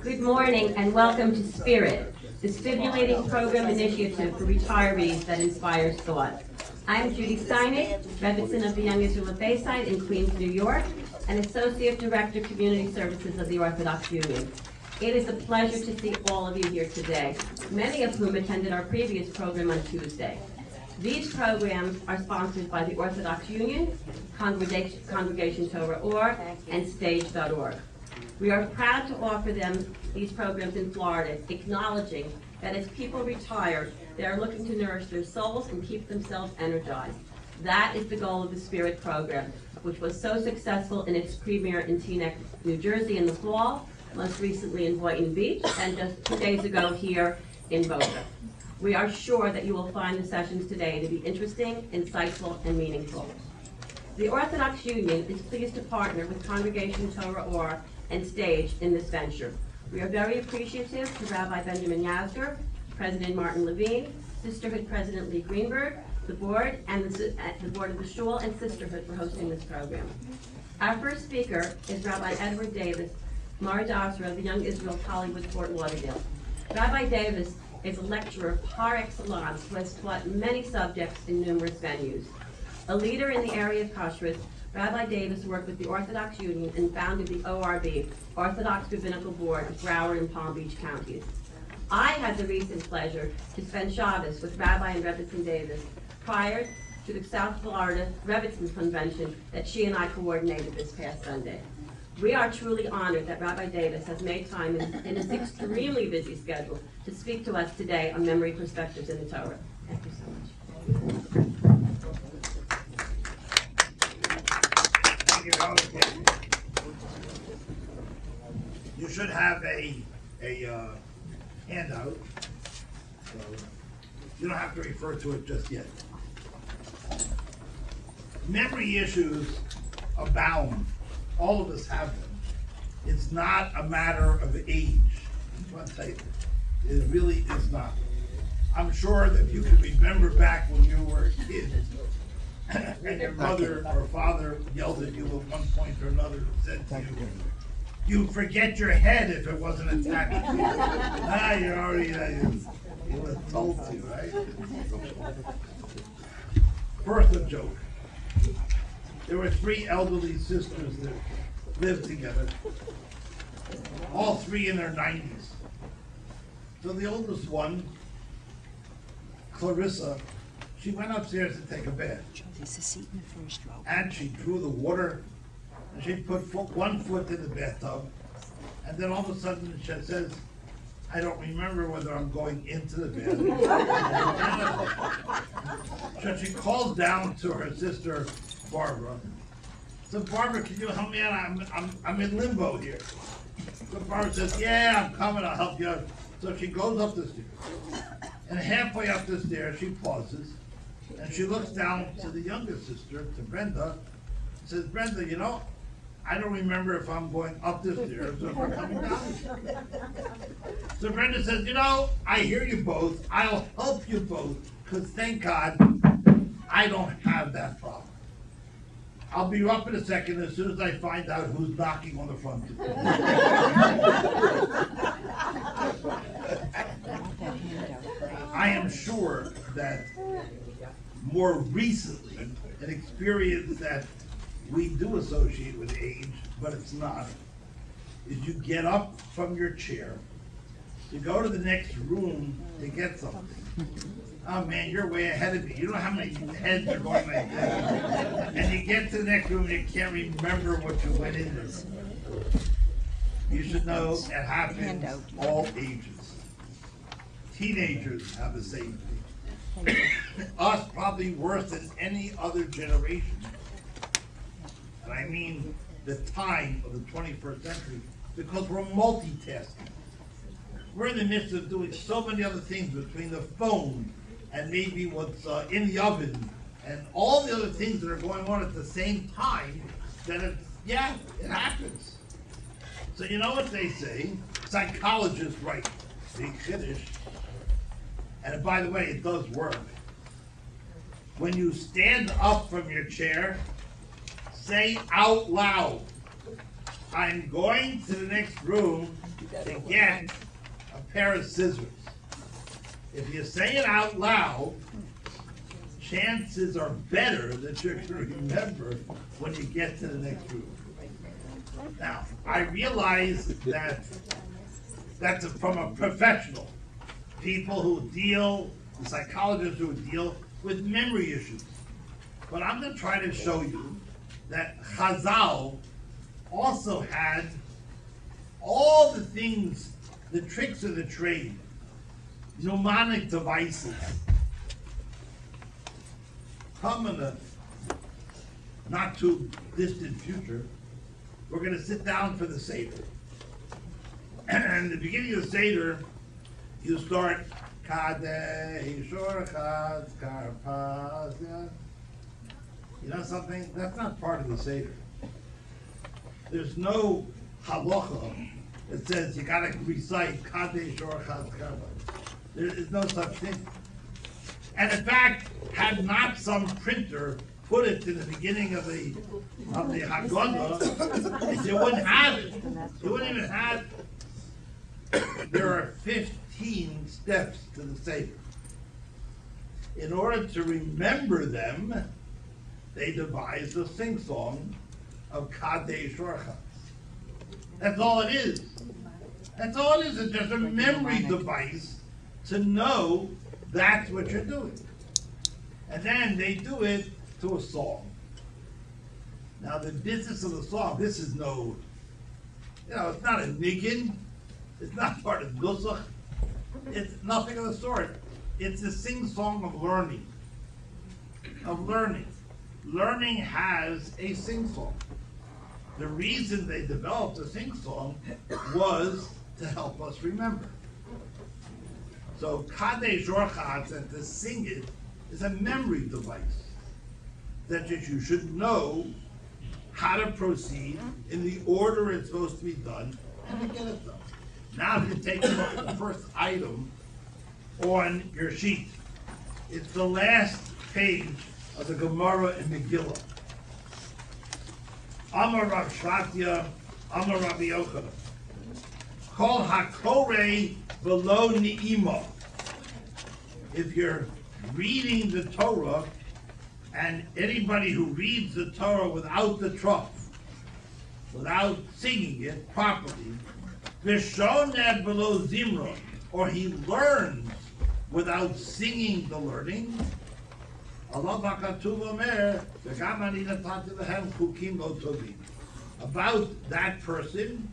Good morning and welcome to Spirit, the stimulating program initiative for retirees that inspires thought. I'm Judy Steinig, Rebbitzin of the Young Israel of Bayside in Queens, New York, and Associate Director, Community Services of the Orthodox Union. It is a pleasure to see all of you here today, many of whom attended our previous program on Tuesday. These programs are sponsored by the Orthodox Union, Congregation Torah.org, and Stage.org. We are proud to offer them these programs in Florida, acknowledging that as people retire, they are looking to nourish their souls and keep themselves energized. That is the goal of the Spirit program, which was so successful in its premiere in Teaneck, New Jersey in the fall, most recently in Boynton Beach, and just 2 days ago here in Boca. We are sure that you will find the sessions today to be interesting, insightful, and meaningful. The Orthodox Union is pleased to partner with Congregation Torah.org and Stage in this venture. We are very appreciative to Rabbi Benjamin Yazger, President Martin Levine, Sisterhood President Lee Greenberg, the board, and the board of the Shul and Sisterhood for hosting this program. Our first speaker is Rabbi Edward Davis, Mar Dasra of the Young Israel Hollywood Fort Lauderdale. Rabbi Davis is a lecturer par excellence who has taught many subjects in numerous venues. A leader in the area of kashrut, Rabbi Davis worked with the Orthodox Union and founded the ORB, Orthodox Rabbinical Board of Broward and Palm Beach counties. I had the recent pleasure to spend Shabbos with Rabbi and Rebbitzin Davis prior to the South Florida Rebbitzin Convention that she and I coordinated this past Sunday. We are truly honored that Rabbi Davis has made time in his extremely busy schedule to speak to us today on memory perspectives in the Torah. Thank you so much. You should have a handout, so you don't have to refer to it just yet. Memory issues abound. All of us have them. It's not a matter of age. I want to tell you, it really is not. I'm sure that you can remember back when you were a kid and your mother or father yelled at you at one point or another and said to you, "You forget your head if it wasn't attached to you." You're already, you were told to, right? First, a joke. There were 3 elderly sisters that lived together, all 3 in their 90s. So the oldest one, Clarissa, she went upstairs to take a bath. And she drew the water, and she put one foot in the bathtub, and then all of a sudden she says, "I don't remember whether I'm going into the bath." So she calls down to her sister, Barbara. So, "Barbara, can you help me out? I'm in limbo here." So Barbara says, "Yeah, I'm coming, I'll help you out." So she goes up the stairs, and halfway up the stairs she pauses, and she looks down to the younger sister, to Brenda, and says, "Brenda, you know, I don't remember if I'm going up the stairs or if I'm coming down." So Brenda says, "You know, I hear you both, I'll help you both, because thank God I don't have that problem. I'll be up in a second as soon as I find out who's knocking on the front door." I am sure that more recently, an experience that we do associate with age, but it's not, is you get up from your chair, you go to the next room to get something. Oh man, you're way ahead of me. You know how many heads are going like this. And you get to the next room and you can't remember what you went into. You should know it happens all ages. Teenagers have the same thing. Us probably worse than any other generation. And I mean the time of the 21st century, because we're multitasking. We're in the midst of doing so many other things between the phone and maybe what's in the oven and all the other things that are going on at the same time, that it happens. So you know what they say, psychologists write, big Kiddush, and by the way, it does work. When you stand up from your chair, say out loud, "I'm going to the next room to get a pair of scissors. If you say it out loud, chances are better that you're going to remember when you get to the next room. Now, I realize that that's from a professional. People who deal, psychologists who deal with memory issues. But I'm going to try to show you that Chazal also had all the things, the tricks of the trade, mnemonic devices. Come in a not too distant future, we're going to sit down for the Seder. And at the beginning of the Seder, you start Kadeh Shorchad Karpazia. You know something? That's not part of the Seder. There's no halacha that says you gotta recite Kadeh Shorchad Karpazia. There is no such thing. And in fact, had not some printer put it in the beginning of the Haggadah, you wouldn't have it. You wouldn't even have it. There are 15 steps to the Seder. In order to remember them, they devised a sing-song of Kadeh Shorchad. That's all it is. That's all it is. It's just a memory device to know that's what you're doing. And then they do it to a song. Now the business of the song, this is no, it's not a niggin. It's not part of nusach. It's nothing of the sort. It's a sing-song of learning. Learning has a sing-song. The reason they developed a sing-song was to help us remember. So Kadeh Shorchad, and to sing it, is a memory device that you should know how to proceed in the order it's supposed to be done and to get it done. Now you take a look at the first item on your sheet. It's the last page of the Gemara in Megillah. Amar Rav Shvatya, Amar Rabbi Yochanan. Kol hakorei v'lo ni'ima. If you're reading the Torah, and anybody who reads the Torah without the truf, without singing it properly, v'shoneh v'lo zimra, or he learns without singing the learning, Allah v'katuv omer, v'gam ani natati lehem chukim lo tovim. About that person,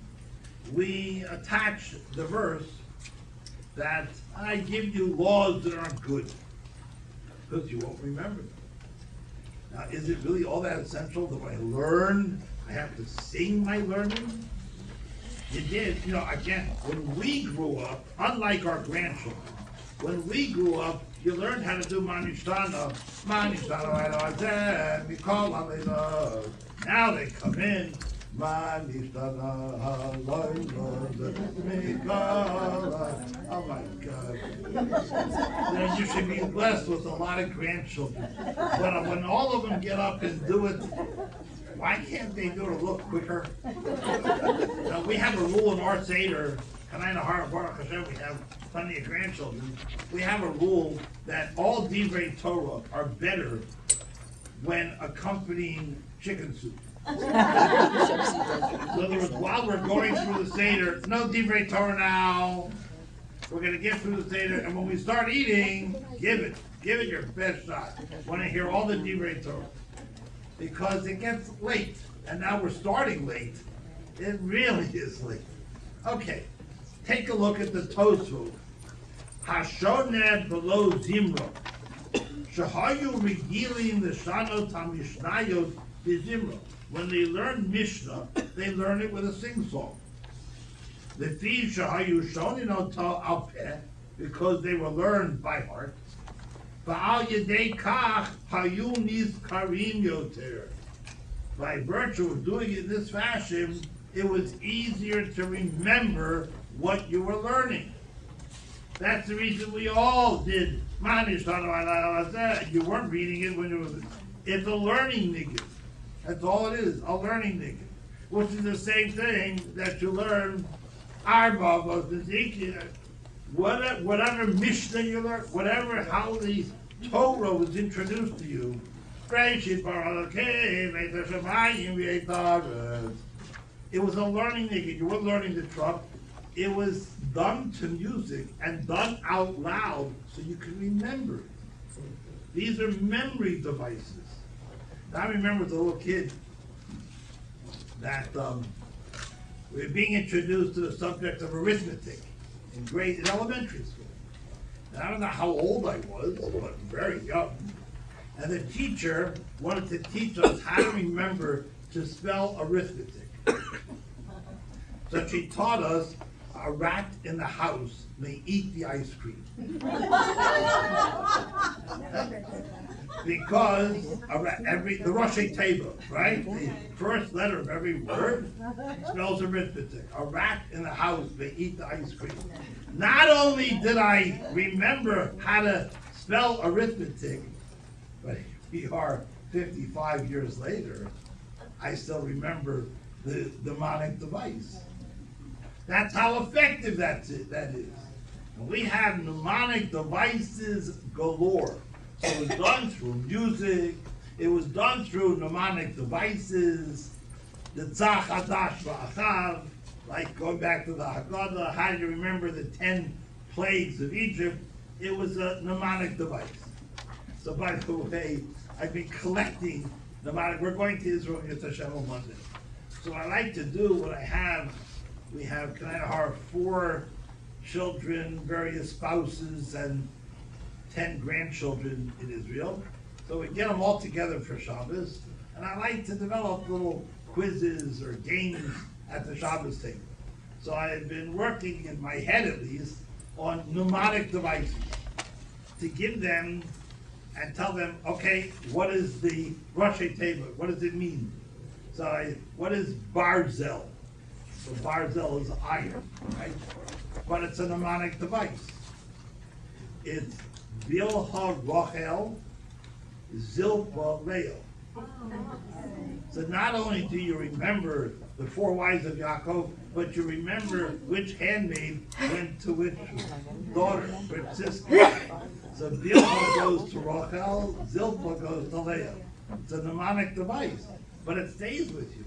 we attach the verse that I give you laws that aren't good, because you won't remember them. Now, is it really all that essential that when I learn, I have to sing my learning? You did, again, when we grew up, unlike our grandchildren, when we grew up, you learned how to do Manishtana, now they come in, oh my God. Then you should be blessed with a lot of grandchildren. But when all of them get up and do it, why can't they do it a little quicker? We have a rule in our Seder, Kanai Nahar Baruch Hashem, we have plenty of grandchildren. We have a rule that all Divrei Torah are better when accompanying chicken soup. In other words, while we're going through the Seder, no Divrei Torah now. We're going to get through the Seder, and when we start eating, give it your best shot. Want to hear all the Divrei Torah. Because it gets late, and now we're starting late. It really is late. Okay, take a look at the Tosfot. Hashoneh below Zimra. Shahayu regilim the Shanot HaMishnayot Bizimra. When they learn Mishnah, they learn it with a sing-song. The Fi Shahayu Shonin Al Peh, because they were learned by heart. Ba'al Yedei Kach Hayu Nizkarim Yoter. By virtue of doing it in this fashion, it was easier to remember what you were learning. That's the reason we all did Manish. You weren't reading it when it was. It's a learning niggun. That's all it is, a learning niggun. Which is the same thing that you learn Arba goes to Zeke, whatever Mishnah you learn, whatever how the Torah was introduced to you, it was a learning thing. You were learning the truck. It was done to music and done out loud so you can remember it. These are memory devices. I remember as a little kid that we were being introduced to the subject of arithmetic in elementary school. And I don't know how old I was, but very young. And the teacher wanted to teach us how to remember to spell arithmetic. So she taught us a rat in the house may eat the ice cream. Because the Rosh table, right? The first letter of every word spells arithmetic. A rat in the house may eat the ice cream. Not only did I remember how to spell arithmetic, but we are 55 years later, I still remember the mnemonic device. That's how effective that is. And we have mnemonic devices galore. So it was done through music, it was done through mnemonic devices, the Tzach Hadash V'achav, like going back to the Haggadah, how do you remember the 10 plagues of Egypt? It was a mnemonic device. So by the way, I've been collecting mnemonic. We're going to Israel Yetz Hashem on Monday. So I like to do what I have. We have Kanai 4 children, various spouses, and 10 grandchildren in Israel. So we get them all together for Shabbos, and I like to develop little quizzes or games at the Shabbos table. So I've been working in my head at least on mnemonic devices to give them and tell them, okay, what is the Rosh table? What does it mean? So what is Barzel? So Barzel is iron, right? But it's a mnemonic device. It's Bilha Rachel, Zilpa Leah. So not only do you remember the 4 wives of Yaakov, but you remember which handmaid went to which daughter, which sister. So Bilha goes to Rachel, Zilpa goes to Leah. It's a mnemonic device, but it stays with you.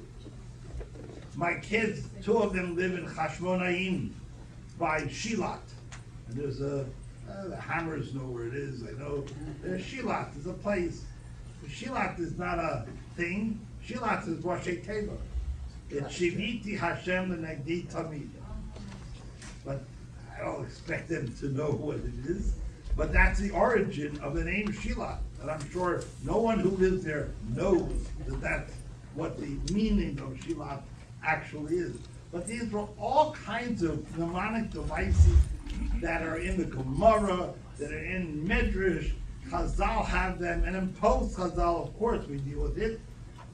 My kids, 2 of them live in Chashmonaim by Shilat. And there's the Hammers know where it is, I know. There's Shilat, there's a place. Shilat is not a thing. Shilat is Rosh Teva. It's Shiviti Hashem L'Negdi Tamid. But I don't expect them to know what it is. But that's the origin of the name Shilat. And I'm sure no one who lives there knows that that's what the meaning of Shilat actually is. But these were all kinds of mnemonic devices that are in the Gemara, that are in Midrash. Chazal have them, and in post Chazal, of course, we deal with it,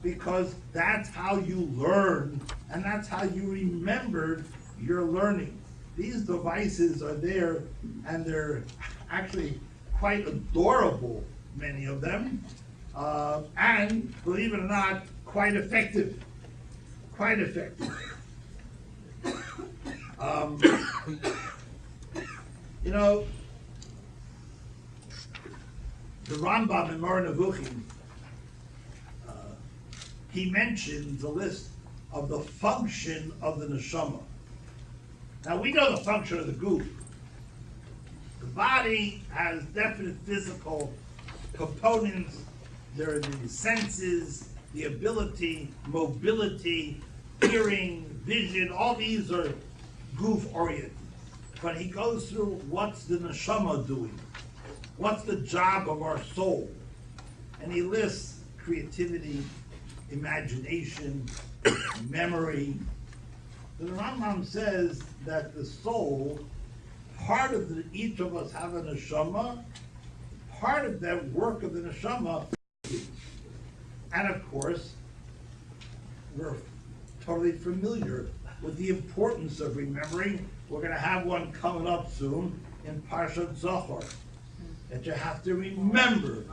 because that's how you learn, and that's how you remembered your learning. These devices are there, and they're actually quite adorable, many of them, and believe it or not, quite effective. Quite effective. You know, the Rambam in Moreh Nevuchim, he mentions a list of the function of the neshama. Now we know the function of the goof. The body has definite physical components. There are the senses, the ability, mobility, hearing, vision, all these are goof-oriented. But he goes through what's the neshama doing? What's the job of our soul? And he lists creativity, imagination, memory. The Rambam says that the soul, part of each of us have a neshama, part of that work of the neshama, and of course, we're totally familiar with the importance of remembering. We're going to have one coming up soon in Parshat Zohar, that you have to remember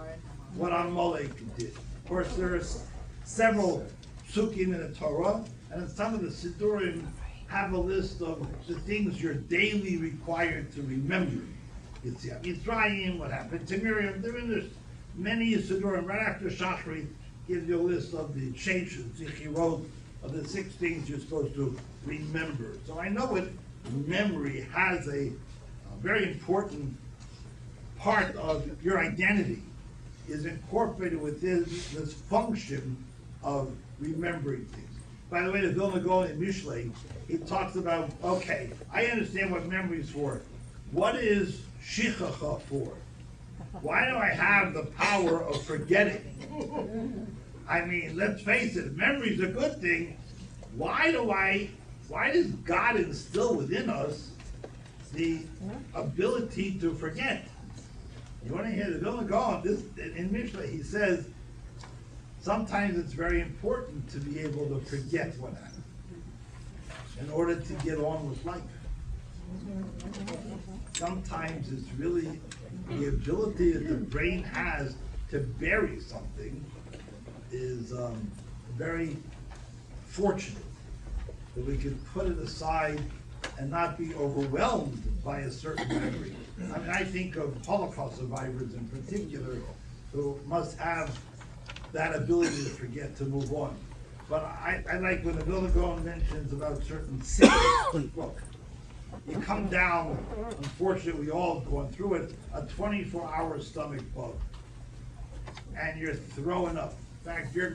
what Amalek did. Of course, there's several psukim in the Torah, and in some of the Siddurim, have a list of the things you're daily required to remember. Yetziat Mitzrayim, what happened to Miriam, there's many Yisudurim. Right after Shachrit gives you a list of the Sheshes, Zichirot, of the 6 things you're supposed to remember. So I know it, memory has a very important part of your identity, is incorporated within this function of remembering things. By the way, the Vilna Gaon in Mishlei, he talks about, okay, I understand what memory is for. What is shichacha for? Why do I have the power of forgetting? I mean, let's face it, memory is a good thing. Why does God instill within us the ability to forget? You want to hear the Vilna Gaon, in Mishlei, he says, sometimes it's very important to be able to forget what happened in order to get on with life. Sometimes it's really the ability that the brain has to bury something is very fortunate that we can put it aside and not be overwhelmed by a certain memory. I mean, I think of Holocaust survivors in particular who must have that ability to forget, to move on. But I like when the Vilna Gaon mentions about certain sickness. Look, you come down, unfortunately we all gone through it, a 24-hour stomach bug, and you're throwing up. In fact, you're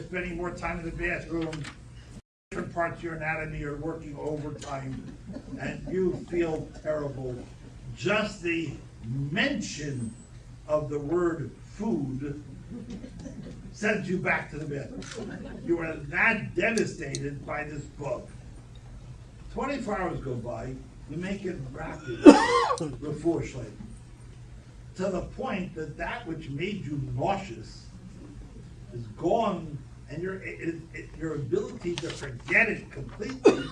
spending more time in the bathroom, different parts of your anatomy are working overtime, and you feel terrible. Just the mention of the word food sends you back to the bathroom. You are that devastated by this bug. 24 hours go by, you make it rapid before sleep, to the point that that which made you nauseous is gone, and your ability to forget it completely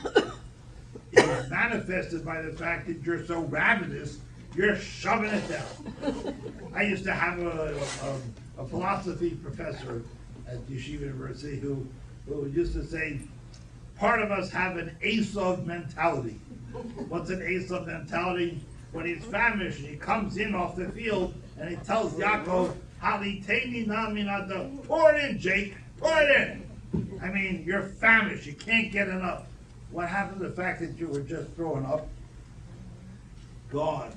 is manifested by the fact that you're so ravenous, you're shoving it down. I used to have a philosophy professor at Yeshiva University who used to say, part of us have an Esav mentality. What's an Esav mentality? When he's famished, he comes in off the field and he tells Yaakov, Haliteni na minada, pour it in, Jake, pour it in. I mean, you're famished, you can't get enough. What happened to the fact that you were just throwing up? Gone.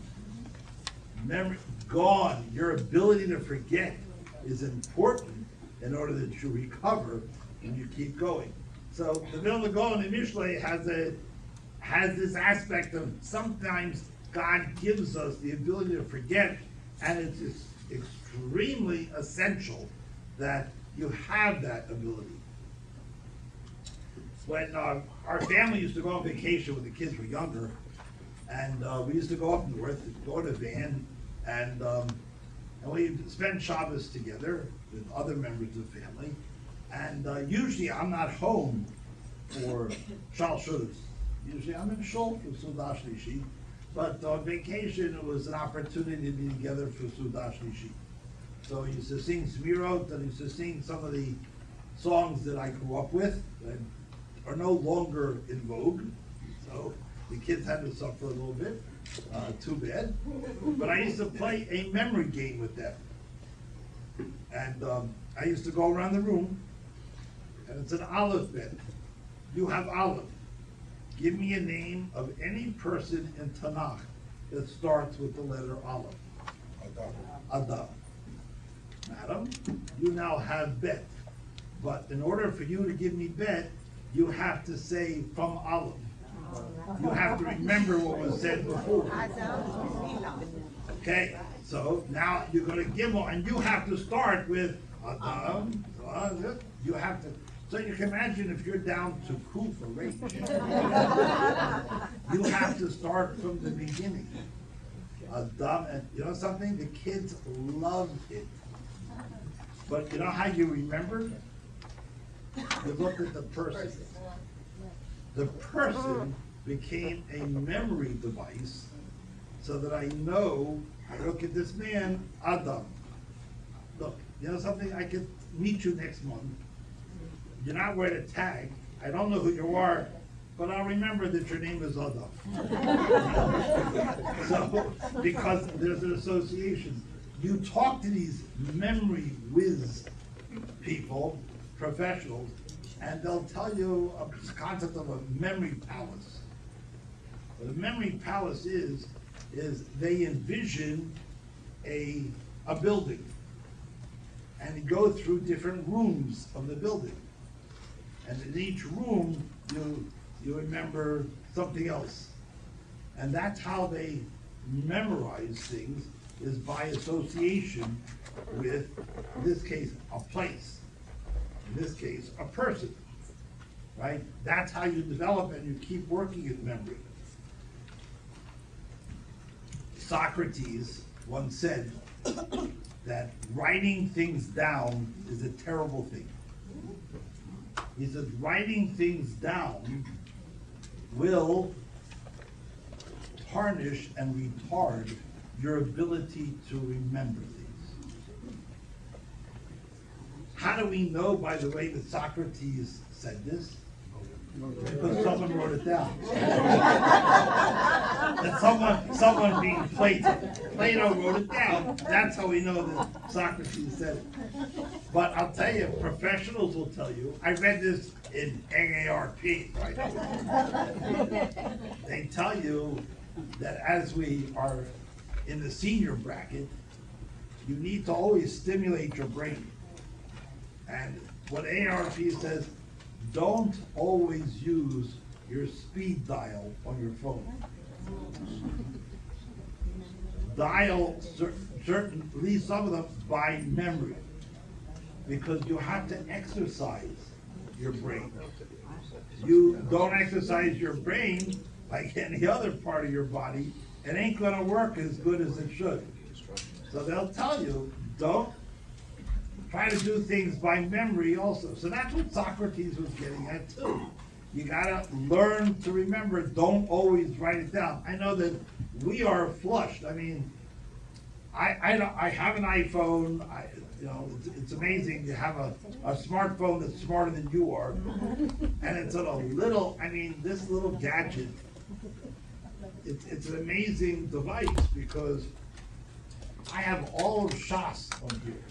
Memory, gone. Your ability to forget is important in order that you recover and you keep going. So the Vilna Gaon in Mishlei has this aspect of sometimes God gives us the ability to forget, and it's extremely essential that you have that ability. When our family used to go on vacation when the kids were younger, and we used to go up north, go in a van, and we'd spend Shabbos together with other members of the family. And usually I'm not home for Shal Shudas. Usually I'm in Shul for Sudash Lishi. But on vacation it was an opportunity to be together for Sudash Lishi. So we used to sing Smirot, and used to sing some of the songs that I grew up with that are no longer in vogue. So the kids had to suffer a little bit, too bad. But I used to play a memory game with them. And I used to go around the room, and it's an Aleph bet. You have Aleph. Give me a name of any person in Tanakh that starts with the letter Aleph. Adam. Madam, you now have bet. But in order for you to give me bet, you have to say from Aleph. You have to remember what was said before. Okay, so now you're going to give one, and you have to start with Adam. You have to. So you can imagine if you're down to Kufa range, you have to start from the beginning. Adam, and you know something? The kids love it. But you know how you remember? You look at the person. The person became a memory device so that I know, I look at this man, Adam. Look, you know something? I could meet you next month. You're not wearing a tag. I don't know who you are, but I'll remember that your name is Adam. So, because there's an association. You talk to these memory whiz people, professionals, and they'll tell you a concept of a memory palace. What a memory palace is they envision a building, and you go through different rooms of the building. And in each room, you remember something else. And that's how they memorize things, is by association with, in this case, a place. In this case, a person, right? That's how you develop and you keep working at memory. Socrates once said that writing things down is a terrible thing. He says writing things down will tarnish and retard your ability to remember things. How do we know, by the way, that Socrates said this? Because someone wrote it down. That someone being Plato wrote it down. That's how we know that Socrates said it. But I'll tell you, professionals will tell you, I read this in AARP, right? They tell you that as we are in the senior bracket, you need to always stimulate your brain. And what AARP says, don't always use your speed dial on your phone. Dial certain, at least some of them, by memory, because you have to exercise your brain. You don't exercise your brain like any other part of your body, it ain't gonna work as good as it should. So they'll tell you, don't try to do things by memory also. So that's what Socrates was getting at too. You gotta learn to remember, don't always write it down. I know that we are flushed. I mean, I have an iPhone, it's amazing to have a smartphone that's smarter than you are. And it's a little, this little gadget, it's an amazing device because I have all of Shas on here.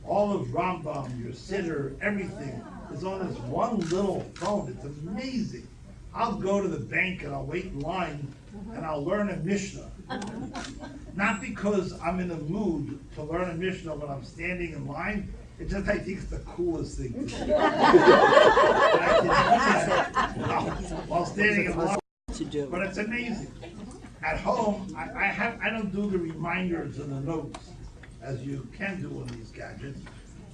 All of Rambam, your Siddur, everything is on this one little phone. It's amazing. I'll go to the bank and I'll wait in line and I'll learn a Mishnah. Not because I'm in a mood to learn a Mishnah when I'm standing in line. It's just I think it's the coolest thing to do. I can do that while standing in line. But it's amazing. At home, I don't do the reminders and the notes as you can do on these gadgets.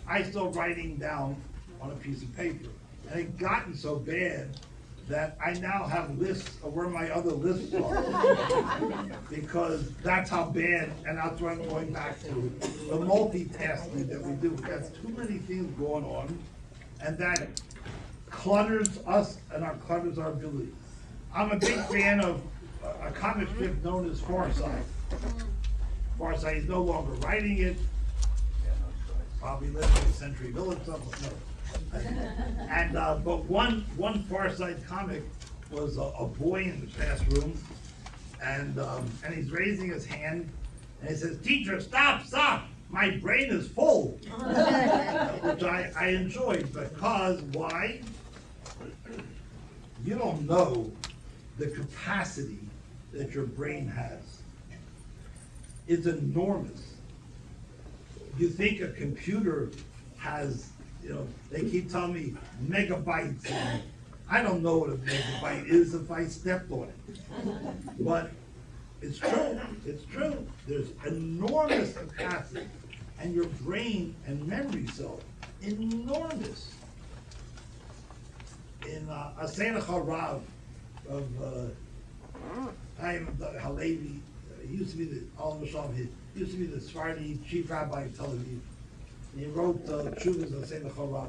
I still writing down on a piece of paper. And it's gotten so bad that I now have lists of where my other lists are. Because that's how bad, and that's why I'm going back to the multitasking that we do. We've got too many things going on, and that clutters us and clutters our ability. I'm a big fan of a comic strip known as Far Side. Far Side is no longer writing it. Probably living in Century Village somewhere. And but one Far Side comic was a boy in the classroom, and he's raising his hand, and he says, "Teacher, stop! My brain is full," which I enjoyed because why? You don't know the capacity that your brain has. It's enormous. You think a computer has, they keep telling me megabytes. And I don't know what a megabyte is if I stepped on it. But it's true. It's true. There's enormous capacity. And your brain and memory cell, enormous. In Asena Harav of Chaim Halevi, he used to be the Sephardi chief rabbi of Tel Aviv. He wrote Tshuvas Asena Harav.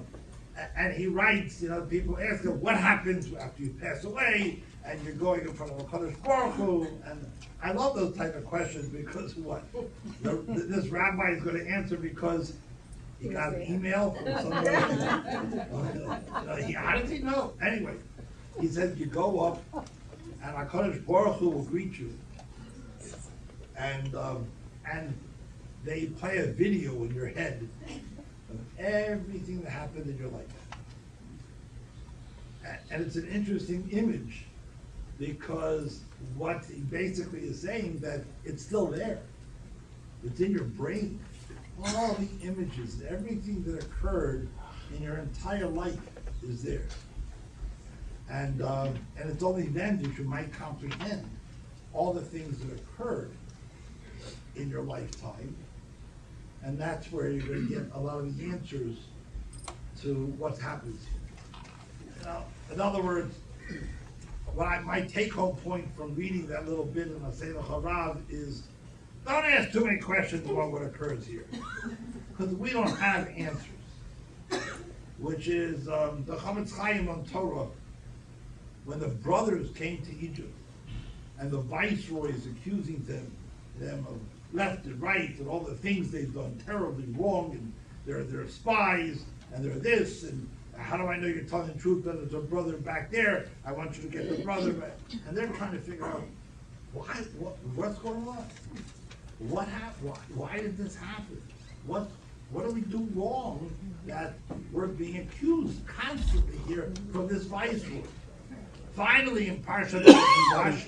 And he writes, people ask him, what happens after you pass away and you're going in front of a Kadosh Baruch Hu? And I love those type of questions because what? This rabbi is going to answer because he got an email from somebody. How does he know? Anyway, He said, you go up, and HaKadosh Baruch Hu will greet you. And they play a video in your head of everything that happened in your life. And it's an interesting image, because what he basically is saying, that it's still there. It's in your brain. All the images, everything that occurred in your entire life is there. And it's only then that you might comprehend all the things that occurred in your lifetime. And that's where you're going to get a lot of the answers to what happens here. Now, in other words, my take-home point from reading that little bit in Masechet Harav is, don't ask too many questions about what occurs here, because we don't have answers. Which is the Chavetz Chaim on Torah, when the brothers came to Egypt, and the viceroy is accusing them of left and right and all the things they've done terribly wrong, and they're spies, and they're this, and how do I know you're telling the truth? That there's a brother back there. I want you to get the brother back. And they're trying to figure out what's going on. What happened? Why did this happen? What do we do wrong that we're being accused constantly here from this viceroy? Finally, in Parshat Vayigash,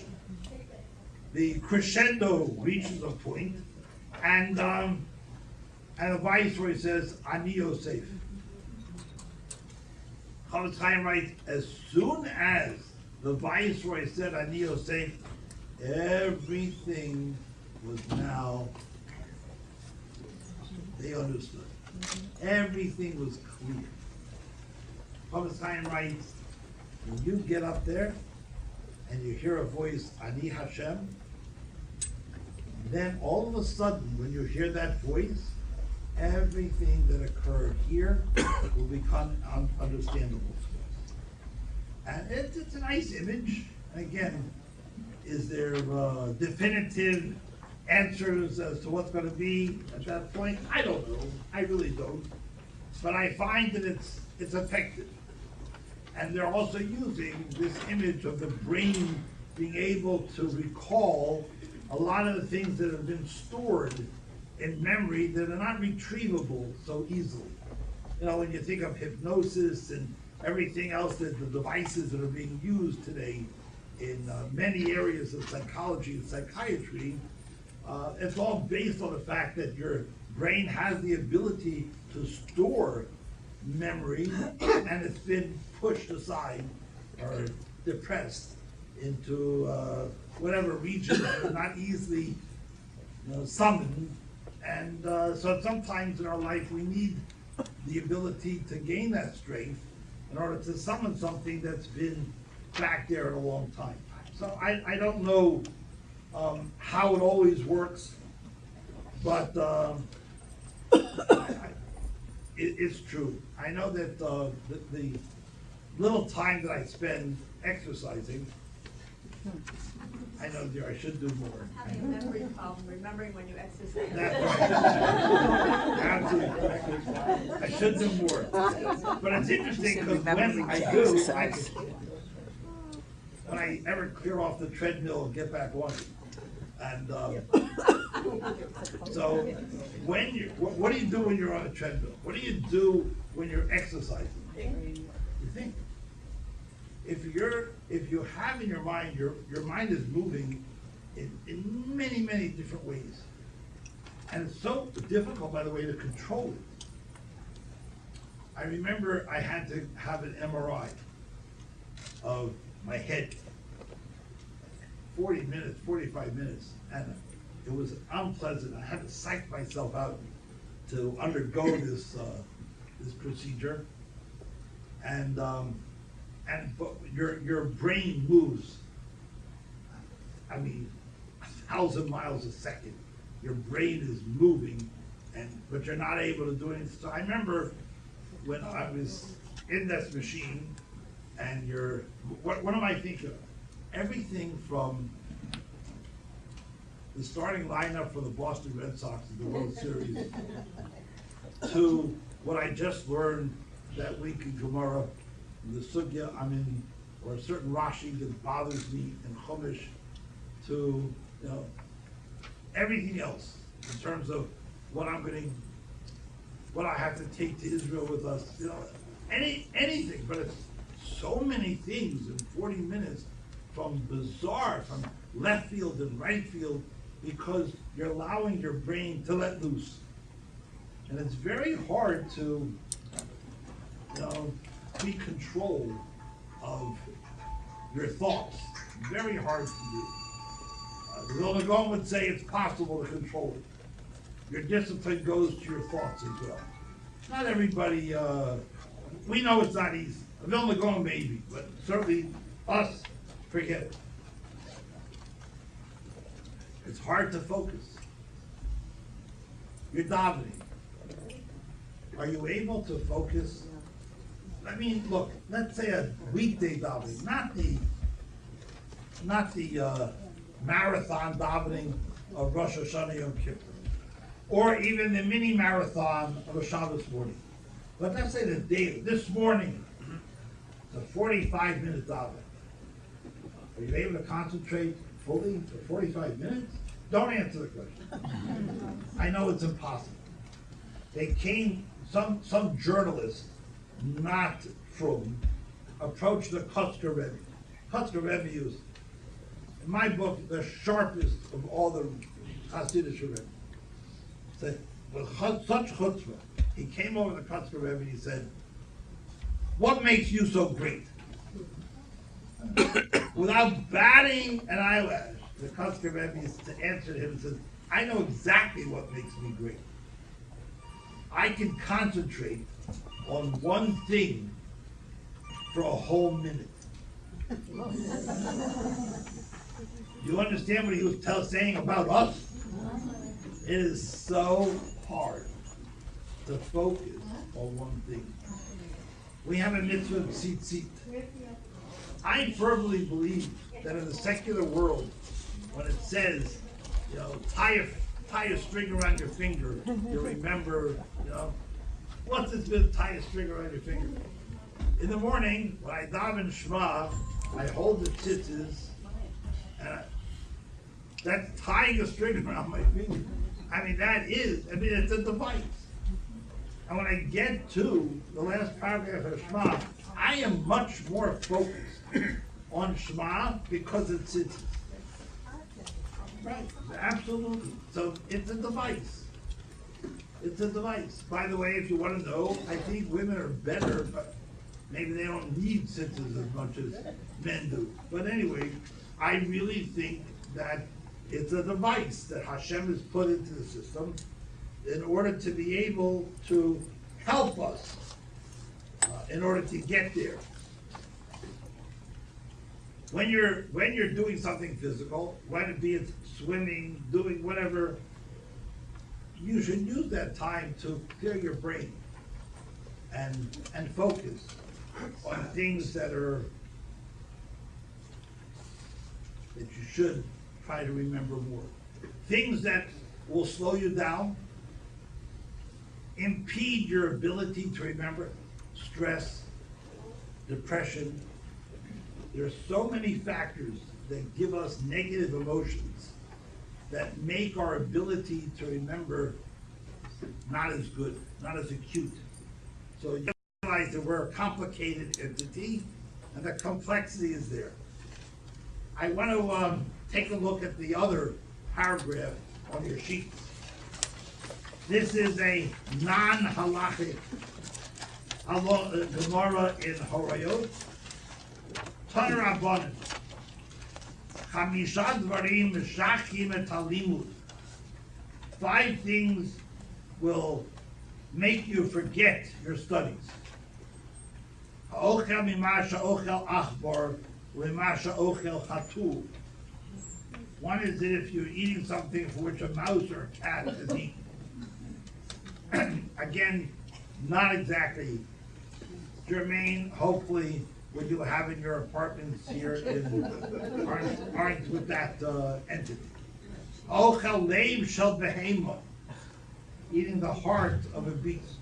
the crescendo reaches a point, and the viceroy says, "Ani Yosef." Chavetz Chaim writes, as soon as the viceroy said, "Ani Yosef," everything was now, they understood. Everything was clear. Chavetz Chaim writes, when you get up there and you hear a voice, "Ani Hashem," then all of a sudden, when you hear that voice, everything that occurred here will become understandable to us. And it's a nice image. Again, is there definitive answers as to what's going to be at that point? I don't know. I really don't. But I find that it's effective. And they're also using this image of the brain being able to recall a lot of the things that have been stored in memory that are not retrievable so easily. You know, when you think of hypnosis and everything else, that the devices that are being used today in many areas of psychology and psychiatry, it's all based on the fact that your brain has the ability to store memory, and it's been pushed aside or depressed into whatever regions that are not easily summoned. And so sometimes in our life we need the ability to gain that strength in order to summon something that's been back there a long time. So I don't know how it always works, but it's true. I know that the little time that I spend exercising, I know, dear, I should do more. Having a memory problem, remembering when you exercise. That's right. Absolutely. I should do more. But it's interesting because when I do, when I ever clear off the treadmill and get back on it. And so when what do you do when you're on a treadmill? What do you do when you're exercising? You think. If you have in your mind, your mind is moving in many, many different ways. And it's so difficult, by the way, to control it. I remember I had to have an MRI of my head. 40 minutes, 45 minutes, and it was unpleasant. I had to psych myself out to undergo this procedure. But your brain moves, I mean, 1,000 miles a second. Your brain is moving, but you're not able to do anything. So I remember when I was in this machine, and what am I thinking of? Everything from the starting lineup for the Boston Red Sox in the World Series to what I just learned that week in Gemara, the sugya I'm in or a certain Rashi that bothers me in Chumash, to, everything else in terms of what I have to take to Israel with us, anything, but it's so many things in 40 minutes, from bizarre, from left field and right field, because you're allowing your brain to let loose. And it's very hard to, be control of your thoughts. Very hard to do. The Vilna Gaon would say it's possible to control it. Your discipline goes to your thoughts as well. Not everybody, we know it's not easy. The Vilna Gaon maybe, but certainly us, forget it. It's hard to focus. You're davening. Are you able to focus? I mean, look, let's say a weekday davening, not the marathon davening of Rosh Hashanah Yom Kippur, or even the mini marathon of a Shabbos morning. But let's say the day, this morning, it's a 45-minute davening. Are you able to concentrate fully for 45 minutes? Don't answer the question. I know it's impossible. They came, some journalist, not from, approached the Kutzker Rebbe. Kutzker Rebbe is, in my book, the sharpest of all the Hasidic Rebbe. Said, with such chutzpah, he came over to Kutzker Rebbe and he said, "What makes you so great?" Without batting an eyelash, the Kutzker Rebbe answered him and said, "I know exactly what makes me great. I can concentrate on one thing for a whole minute." You understand what he was saying about us? It is so hard to focus on one thing. We have a mitzvah of tzitzit. I firmly believe that in the secular world, when it says, tie a string around your finger, you remember, what's this been, tie a string around your finger? In the morning, when I daven Shema, I hold the tzitzis, and that's tying a string around my finger. It's a device. And when I get to the last paragraph of Shema, I am much more focused on Shema because it's tzitzis. Right, absolutely. So it's a device. It's a device. By the way, if you want to know, I think women are better, but maybe they don't need tzitzis as much as men do. But anyway, I really think that it's a device that Hashem has put into the system in order to be able to help us in order to get there. When you're doing something physical, whether it be swimming, doing whatever, you should use that time to clear your brain and focus on things that you should try to remember more. Things that will slow you down, impede your ability to remember: stress, depression. There's so many factors that give us negative emotions that make our ability to remember not as good, not as acute. So you realize that we're a complicated entity and the complexity is there. I want to take a look at the other paragraph on your sheet. This is a non-halachic Gemara in Horayot. Tana Rabbanan, Chamisha Dvarim Meshachim et Halimud. 5 things will make you forget your studies. Ha'ochel mima she'ochel achbar u'mima she'ochel chatul. One is that if you're eating something for which a mouse or a cat is eating. Again, not exactly germane, hopefully, what you have in your apartments here aren't with that entity. Ochel leiv shel behema, eating the heart of a beast.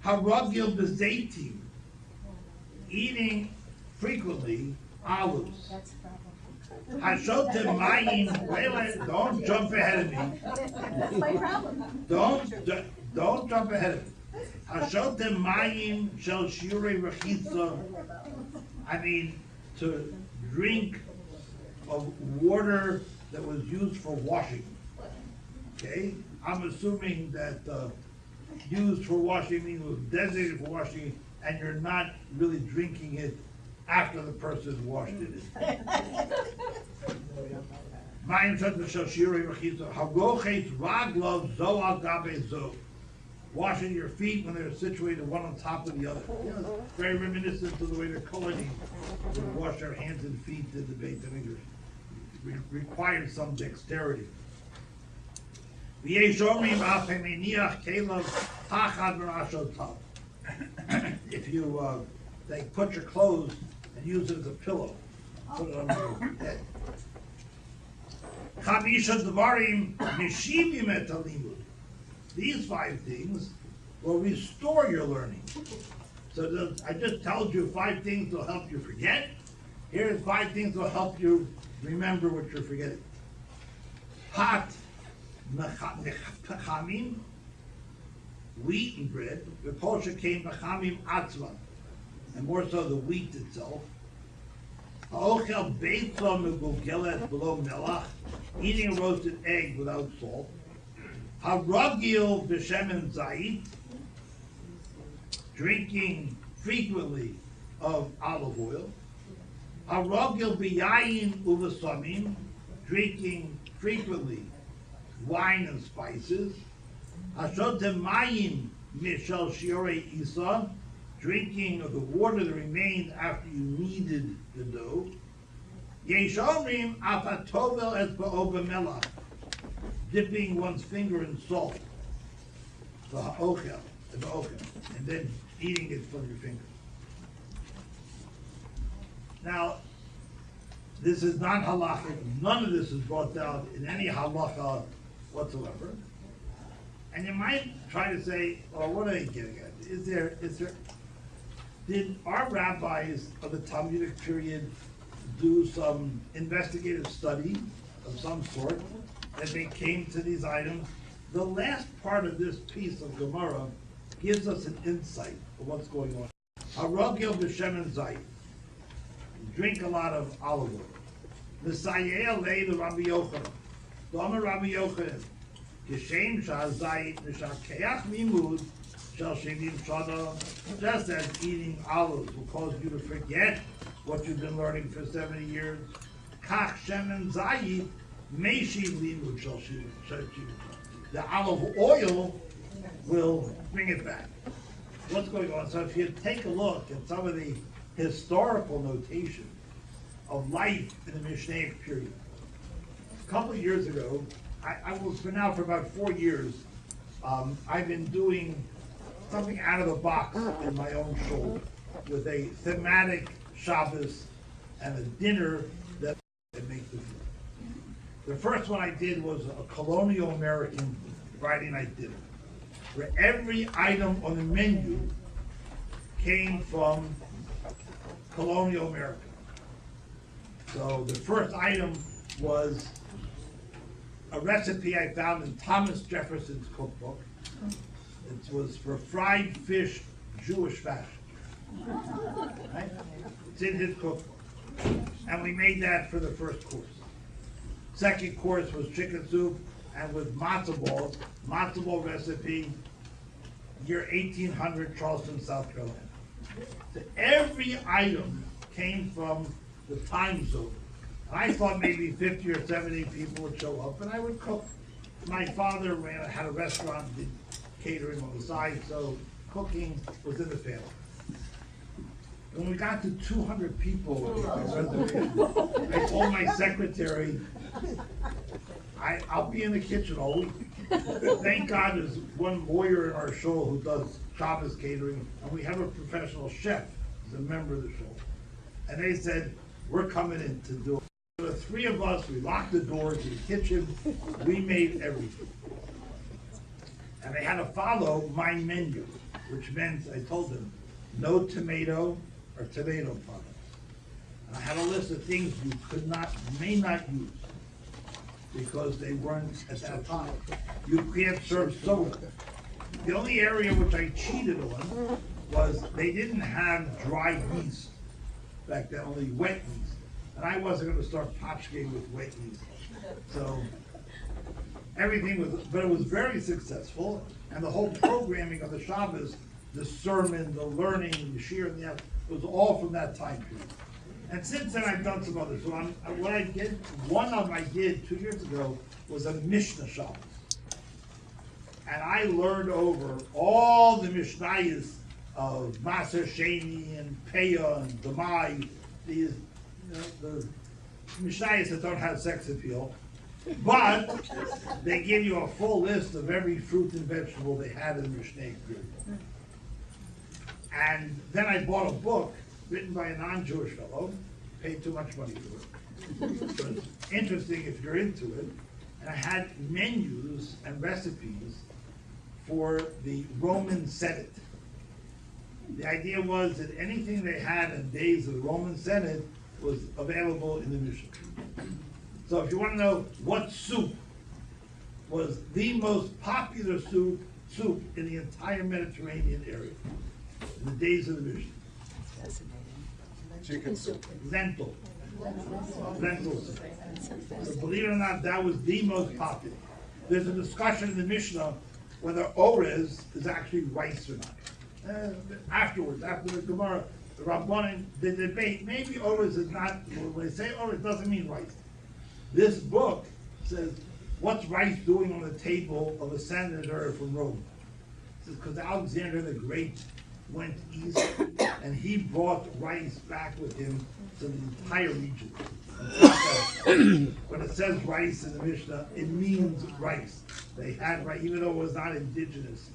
Haragil b'zeitim, eating frequently olives. Hashotem mayim, wait, don't jump ahead of me. That's my problem. Don't jump ahead of me. Hashotem mayim shel shiurei rechitza. I mean, to drink of water that was used for washing. Okay? I'm assuming that used for washing means it was designated for washing, and you're not really drinking it after the person washed it. Mayim shel shiurei rechitza. Hagochet raglov zo al gabe zo. Washing your feet when they're situated one on top of the other. You know, very reminiscent to the way the Kohanim would wash their hands and feet in the Beit HaMikdash. Required some dexterity. If you they put your clothes and use it as a pillow, put it on your head. These 5 things will restore your learning. So I just told you 5 things will help you forget. Here's 5 things will help you remember what you're forgetting. Hot mechamim, wheat and bread. The kosher came mechamim atzva, and more so the wheat itself. Ha'ochel beitzah megugelet below melach, eating a roasted egg without salt. Haragil b'shemen zayit, drinking frequently of olive oil. Haragil b'yayin uvasamim, drinking frequently wine and spices. Hashotem mayim mishal shiurei isa, drinking of the water that remained after you kneaded the dough. Yesh omrim afatovel et ba'o b'melach, dipping one's finger in salt, and then eating it from your finger. Now, this is not halachic. None of this is brought down in any halacha whatsoever. And you might try to say, "Oh, what are they getting at? Did our rabbis of the Talmudic period do some investigative study of some sort that they came to these items?" The last part of this piece of Gemara gives us an insight of what's going on. Haragil b'shemen zayit, drink a lot of olive oil. L'sayeh lei the Rabbi Yochanan. Dama Rabbi Yochanan. Kishem sha'zayit mishakeach mimud shall shenim shana. Just as eating olives will cause you to forget what you've been learning for 70 years. Kach shemen zayit meishiv limud shall shenim shana. The olive oil will bring it back. What's going on? So if you take a look at some of the historical notation of life in the Mishnaic period. A couple of years ago, I was for now for about 4 years, I've been doing something out of the box in my own show with a thematic Shabbos and a dinner that make the food. The first one I did was a colonial American Friday night dinner, where every item on the menu came from colonial America. So the first item was a recipe I found in Thomas Jefferson's cookbook. It was for fried fish, Jewish fashion. Right? It's in his cookbook. And we made that for the first course. Second course was chicken soup and with matzo balls. Matzo ball recipe, year 1800, Charleston, South Carolina. So every item came from the time zone. And I thought maybe 50 or 70 people would show up and I would cook. My father had a restaurant, did catering on the side, so cooking was in the family. When we got to 200 people, I told my secretary, I'll be in the kitchen all week. Thank God there's one lawyer in our show who does Shabbos catering, and we have a professional chef who's a member of the show. And they said, we're coming in to do it. The 3 of us, we locked the doors in the kitchen, we made everything. And they had to follow my menu, which meant, I told them, no tomato or tomato products. And I had a list of things you may not use, because they weren't at that time. You can't serve soda. The only area which I cheated on was they didn't have dry yeast back then, only wet yeast. And I wasn't gonna start potchking with wet yeast. So everything was, but it was very successful, and the whole programming of the Shabbos, the sermon, the learning, the shir, and the it was all from that time period. And since then, I've done some others. So what I did, one of them I did 2 years ago was a Mishnah Shabbos. And I learned over all the Mishnayos of Maser Sheni and Peah and Demai, these, the Mishnayos that don't have sex appeal. But they give you a full list of every fruit and vegetable they had in the Mishnah period. And then I bought a book written by a non-Jewish fellow, paid too much money for it. But it's interesting if you're into it. And I had menus and recipes for the Roman Senate. The idea was that anything they had in days of the Roman Senate was available in the Mishnah. So if you want to know what soup was the most popular soup in the entire Mediterranean area in the days of the Mishnah. Chicken soup. Lentil soup. So believe it or not, that was the most popular. There's a discussion in the Mishnah whether orez is actually rice or not. Afterwards, after the Gemara, the Rabbanim, the debate, maybe orez is not, when they say orez, it doesn't mean rice. This book says, what's rice doing on the table of a senator from Rome? It says, because Alexander the Great went east, and he brought rice back with him to the entire region. When it says rice in the Mishnah, it means rice. They had rice, even though it was not indigenous.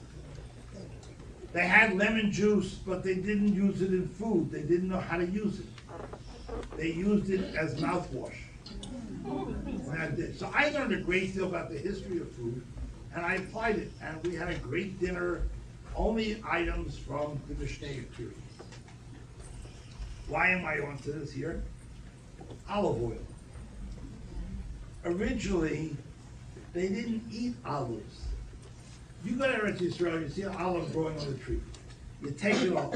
They had lemon juice, but they didn't use it in food. They didn't know how to use it. They used it as mouthwash. So I learned a great deal about the history of food, and I applied it, and we had a great dinner, only items from the Mishnaic period. Why am I onto this here? Olive oil. Originally, they didn't eat olives. You go to Eretz Yisrael, you see an olive growing on the tree. You take it off,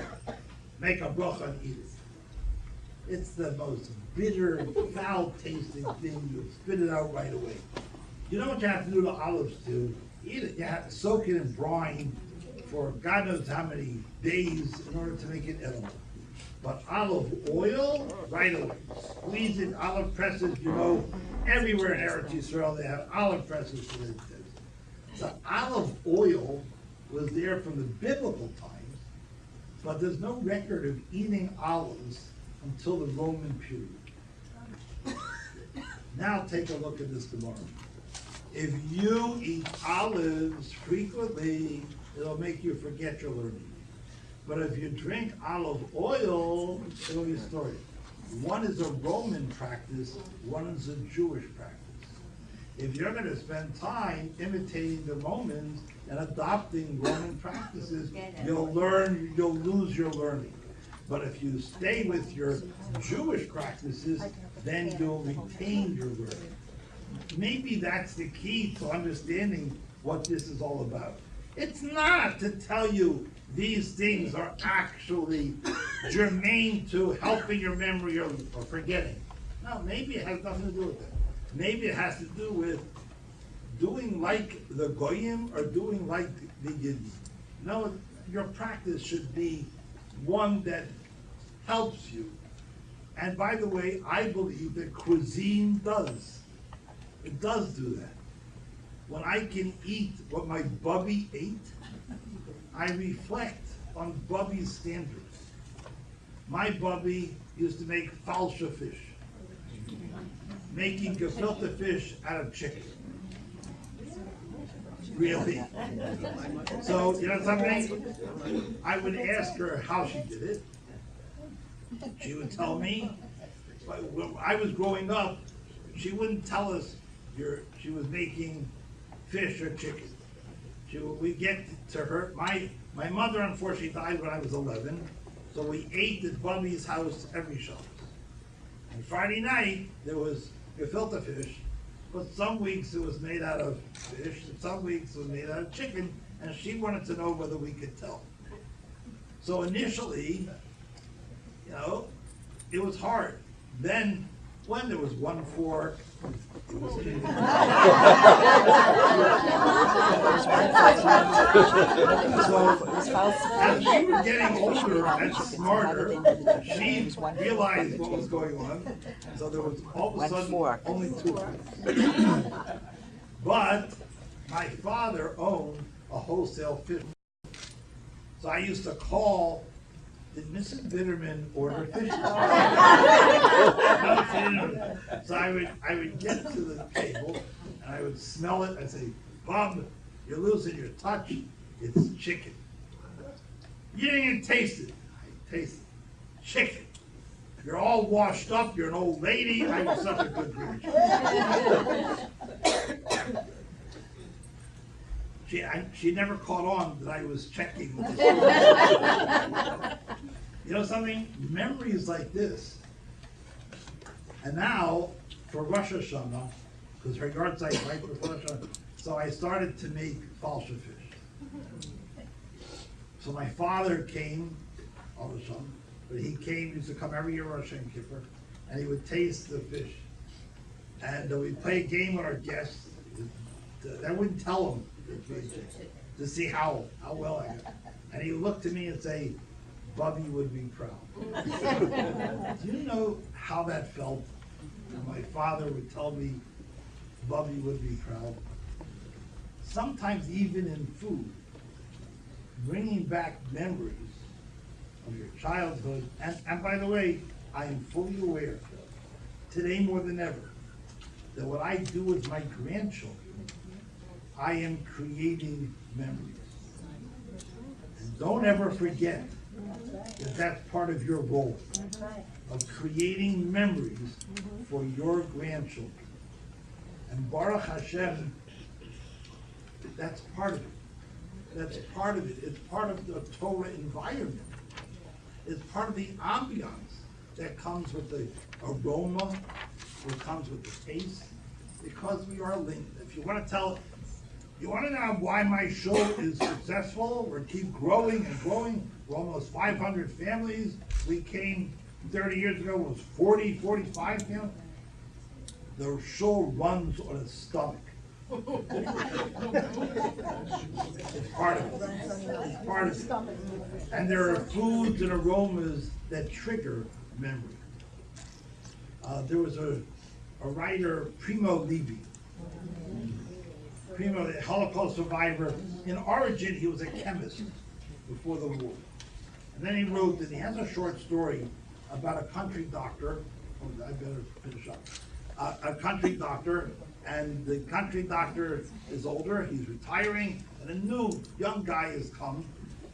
make a bracha and eat it. It's the most bitter, foul-tasting thing. You spit it out right away. You know what you have to do to olives to eat it? You have to soak it in brine for God knows how many days in order to make it edible. But olive oil, right away. Squeeze it, olive presses, you know, everywhere in Eretz Yisrael they have olive presses for this. So olive oil was there from the biblical times, but there's no record of eating olives until the Roman period. Now take a look at this Gemara. If you eat olives frequently, it'll make you forget your learning. But if you drink olive oil, it'll restore it. One is a Roman practice, one is a Jewish practice. If you're going to spend time imitating the Romans and adopting Roman practices, you'll lose your learning. But if you stay with your Jewish practices, then you'll retain your learning. Maybe that's the key to understanding what this is all about. It's not to tell you these things are actually germane to helping your memory or forgetting. No, maybe it has nothing to do with that. Maybe it has to do with doing like the Goyim or doing like the Yidden. No, your practice should be one that helps you. And by the way, I believe that cuisine does. It does do that. When I can eat what my Bubby ate, I reflect on Bubby's standards. My Bubby used to make falsha fish, making gefilte fish out of chicken. Really? So, you know something? I would ask her how she did it. She would tell me. When I was growing up, she wouldn't tell us she was making fish or chicken. We get to her. My mother unfortunately died when I was 11, so we ate at Bubby's house every Shabbos. And Friday night, there was gefilte fish, but some weeks it was made out of fish, and some weeks it was made out of chicken, and she wanted to know whether we could tell. So initially, it was hard. Then, when there was one fork, it was So, as we were getting older and smarter, she realized what was going on. So there was all of a sudden only two. But my father owned a wholesale fish. So I used to call, did Mrs. Bitterman order fish? So I would get to the table and I would smell it. I'd say, Bob, you're losing your touch. It's chicken. You didn't even taste it. I tasted chicken. You're all washed up. You're an old lady. I was such a good grandchild. She never caught on that I was checking. You know something? Memories like this. And now, for Rosh Hashanah, because her yard site right before Rosh Hashanah, so I started to make falsha fish. So my father came, all of a sudden, but he used to come every year Rosh Hashanah Kippur, and he would taste the fish. And we'd play a game with our guests. I wouldn't tell him to see how well I got. And he looked at me and say, Bubby would be proud. Do you know how that felt? My father would tell me Bubby would be proud. Sometimes even in food, bringing back memories of your childhood. And by the way, I am fully aware, today more than ever, that what I do with my grandchildren, I am creating memories. And don't ever forget that that's part of your role, of creating memories for your grandchildren. And Baruch Hashem, that's part of it. That's part of it. It's part of the Torah environment. It's part of the ambiance that comes with the aroma, what comes with the taste, because we are linked. If you want to know why my show is successful, or keep growing and growing, we're almost 500 families. We came 30 years ago, it was 40, 45 families. The show runs on its stomach. It's part of it. It's part of it. And there are foods and aromas that trigger memory. There was a writer, Primo Levi. Primo, a Holocaust survivor. In origin, he was a chemist before the war. And then he wrote that he has a short story about a country doctor. Oh, I better finish up. A country doctor, and the country doctor is older, he's retiring, and a new young guy has come,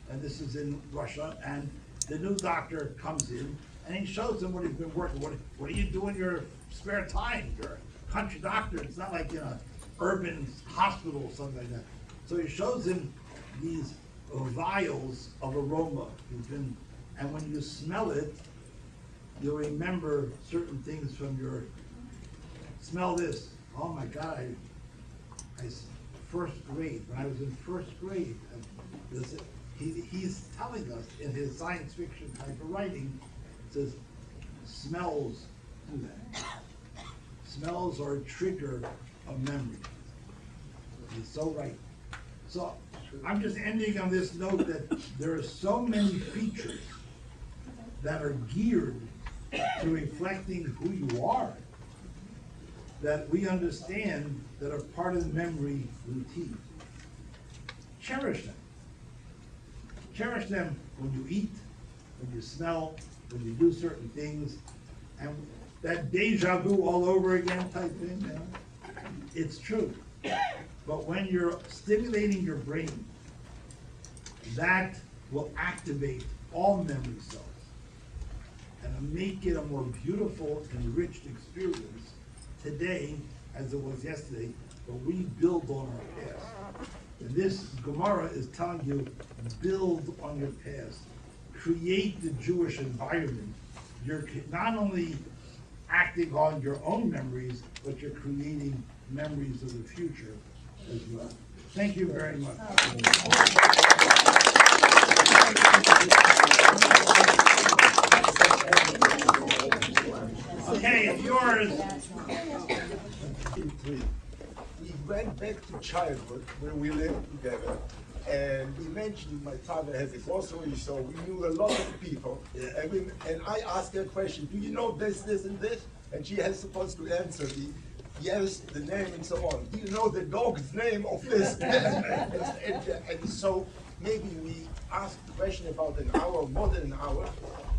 and this is in Russia, and the new doctor comes in, and he shows him what he's been working. What do you do in your spare time? You're a country doctor. It's not like in an urban hospital or something like that. So he shows him these vials of aroma. And when you smell it, you'll remember certain things from your, smell this. Oh my God, first grade, when I was in first grade, he's telling us in his science fiction type of writing, says, smells do that. Smells are a trigger of memory. He's so right. So I'm just ending on this note that there are so many features that are geared to reflecting who you are, that we understand that are part of the memory routine. Cherish them. Cherish them when you eat, when you smell, when you do certain things, and that deja vu all over again type thing, you know? It's true. But when you're stimulating your brain, that will activate all memory cells and make it a more beautiful, enriched experience today as it was yesterday, but we build on our past. And this Gemara is telling you, build on your past. Create the Jewish environment. You're not only acting on your own memories, but you're creating memories of the future as well. Thank you very much. Okay, it's yours. We went back to childhood where we lived together, and we mentioned my father has a grocery store. We knew a lot of people, and I asked her a question: do you know this, this, and this? And she has supposed to answer me, yes, the name and so on. Do you know the dog's name of this? and so maybe we asked the question about an hour, more than an hour,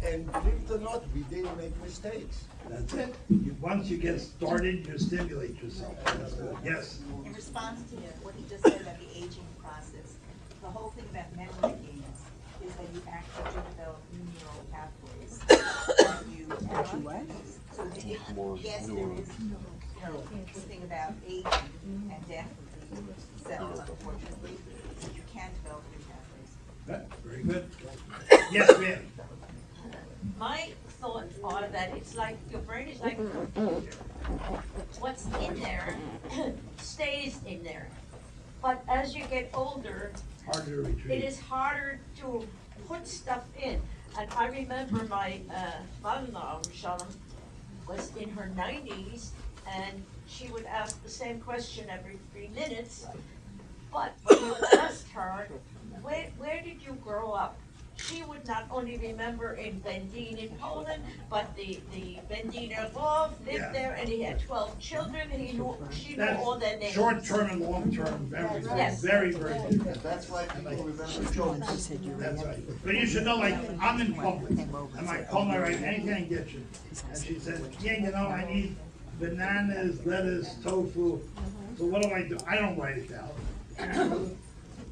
and believe it or not, we didn't make mistakes. That's it. Once you get started, you stimulate yourself. That's good. Yes. In response to what he just said about the aging process, the whole thing about memory gains is that you actually develop new neural pathways. So yes, there is, this thing about aging and death with cells, unfortunately, so you can develop new pathways. Very good. Yes, ma'am. My thoughts are that it's like, your brain is like a computer. What's in there stays in there. But as you get older, Harder to retrieve. it is harder to put stuff in. And I remember my mother-in-law, Shalom, was in her 90s, and she would ask the same question every 3 minutes. But when you asked her, where did you grow up? She would not only remember in Bendin in Poland, but the Bendiner Lvov lived there, and he had 12 children, and she knew all their names. Short-term and long-term memories are Yes. very, very different. That's why people remember jokes. That's right. But you should know, like, I'm in public, and I call my wife, anything I can get you. And she said, yeah, you know, I need bananas, lettuce, tofu. So what do? I don't write it down.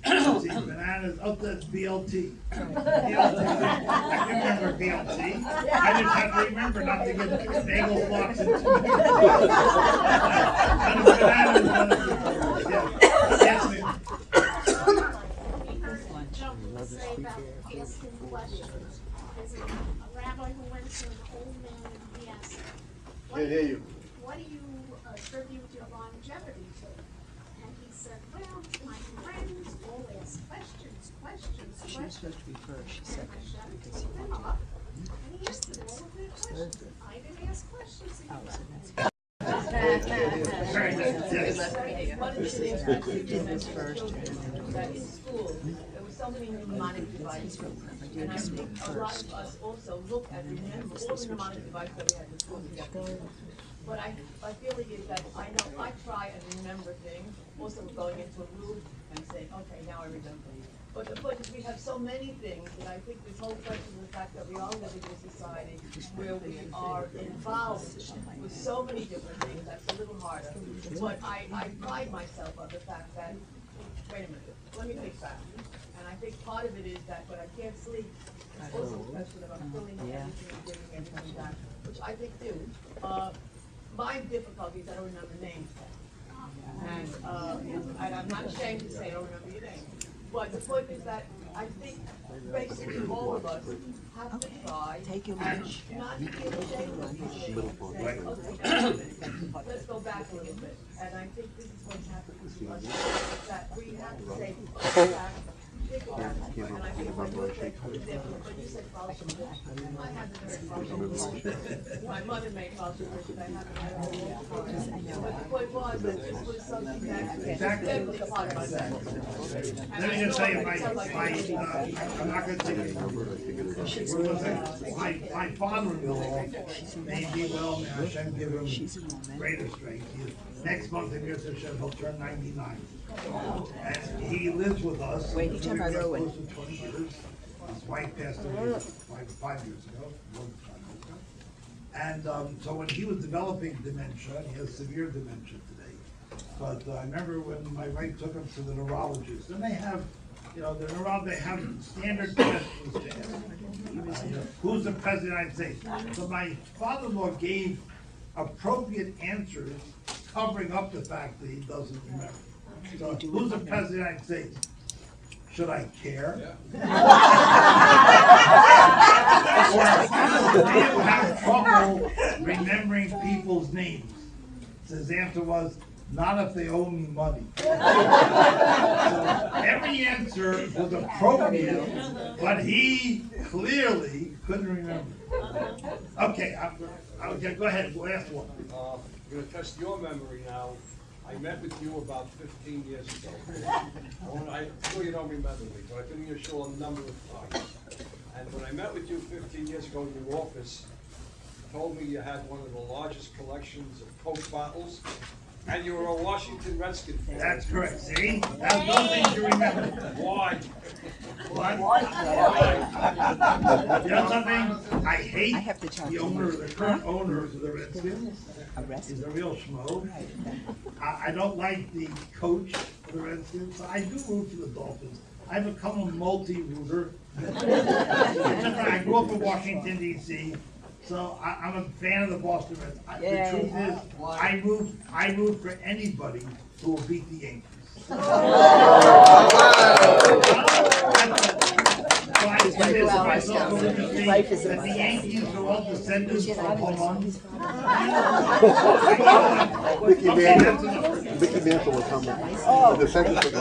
See, bananas, oh, that's BLT. BLT. I can remember BLT. I just have to remember not to get bagel flocks and Yes, ma'am. Say about asking questions. There's a rabbi who went to an old man and he asked, Can't hear you. what do you attribute your longevity to? And he said, well, my friends all ask questions. She was supposed to be first, she said. And I shut them up, and he answered all of their questions. I didn't ask questions anymore. Very good, yes. He did this first. That in school, there were so many mnemonic devices. And I think a lot of us also look at, remember all the mnemonic devices that we had in school together. But my feeling is that I try and remember things, also going into a room and saying, okay, now I remember. But the point is, we have so many things, and I think this whole question is the fact that we are living in a society where we are involved with so many different things, that's a little harder. But I pride myself on the fact that, wait a minute, let me think back. And I think part of it is that when I can't sleep, it's also a question of I'm filling everything and giving everything back, which I think do. My difficulty is I don't remember names. And I'm not ashamed to say I don't remember your name. But the point is that I think basically all of us have to try and not be ashamed of these things. Say, okay, let's go back a little bit. And I think this is what's happening to us, that we have to say, go back, think about it. And I think when you said, for example, when you said falsehood, I haven't heard falsehood. My mother made falsehood, but I haven't heard falsehood. But the point was that this was something that was definitely a part of my life. Let me just say, I'm not gonna take it. Where was I? My father-in-law, may be well, may Hashem give him greater strength. Next month in Yom Hashem, he'll turn 99. And he lives with us. Wait, each time I go in. Close to 20 years. His wife passed away 5 years ago. And so when he was developing dementia, he has severe dementia today. But I remember when my wife took him to the neurologist, and they have, they have standard questions to ask. Who's the president of the United States? So my father-in-law gave appropriate answers, covering up the fact that he doesn't remember. So, who's the president of the United States? Should I care? have trouble remembering people's names. His answer was, not if they owe me money. So every answer was appropriate, but he clearly couldn't remember. Okay, okay, go ahead, last one. I'm gonna test your memory now. I met with you about 15 years ago. I know you don't remember me, but I've been in your show a number of times. And when I met with you 15 years ago in your office, you told me you had one of the largest collections of Coke bottles, and you were a Washington Redskin fan. That's correct, see? That's those things you remember. Why? What? Why? You know something? I hate have to talk the to owner, him. the current owners of the Redskins. He's a real schmo. I don't like the coach of the Redskins, so I do root for the Dolphins. I've become a multi-rooter. I grew up in Washington, D.C., so I'm a fan of the Boston Reds. The truth is, I root for anybody who will beat the Yankees. So I consider myself religiously that the Yankees are all descendants from Haman. Mickey Mantle will come. The descendants of